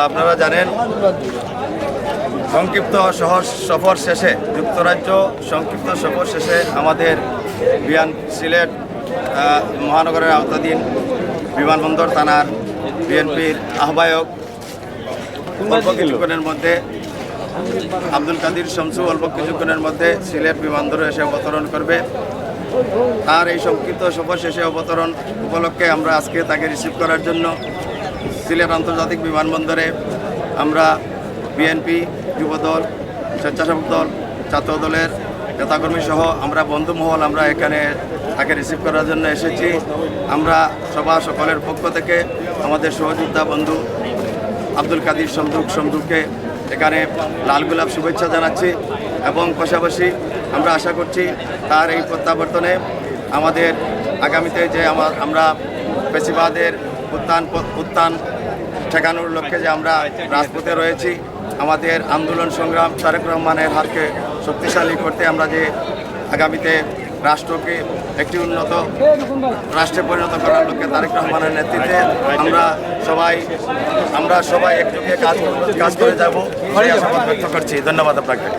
আপনারা জানেন সংক্ষিপ্ত সফর শেষে যুক্তরাজ্য সংক্ষিপ্ত সফর শেষে আমাদের সিলেট মহানগরের আওতাধীন বিমানবন্দর থানার বিএনপির আহ্বায়ক অল্প কিছুক্ষণের মধ্যে আব্দুল কাদির শামসু অল্প কিছুক্ষণের মধ্যে সিলেট বিমানবন্দরে এসে অবতরণ করবে। তার এই সংক্ষিপ্ত সফর শেষে অবতরণ উপলক্ষে আমরা আজকে তাকে রিসিভ করার জন্য সিলেট আন্তর্জাতিক বিমানবন্দরে আমরা বিএনপি যুবদল, স্বেচ্ছাসেবক দল, ছাত্র দলের নেতাকর্মী সহ আমরা বন্ধুমহল আমরা এখানে তাকে রিসিভ করার জন্য এসেছি। আমরা সকলের পক্ষ থেকে আমাদের সহযোদ্ধা বন্ধু আব্দুল কাদির শামসুকে এখানে লাল গোলাপ শুভেচ্ছা জানাচ্ছি এবং পাশাপাশি আমরা আশা করছি তার এই প্রত্যাবর্তনে আমাদের আগামীতে যে আমরা পেশিবাদের উত্থান ঠেকানোর লক্ষ্যে যে আমরা রাজপথে রয়েছি, আমাদের আন্দোলন সংগ্রাম তারেক রহমানের হাতকে শক্তিশালী করতে আমরা যে আগামীতে রাষ্ট্রকে একটি উন্নত রাষ্ট্রে পরিণত করার লক্ষ্যে তারেক রহমানের নেতৃত্বে আমরা সবাই একযোগে কাজ করে যাব, ব্যক্ত করছি। ধন্যবাদ আপনাকে।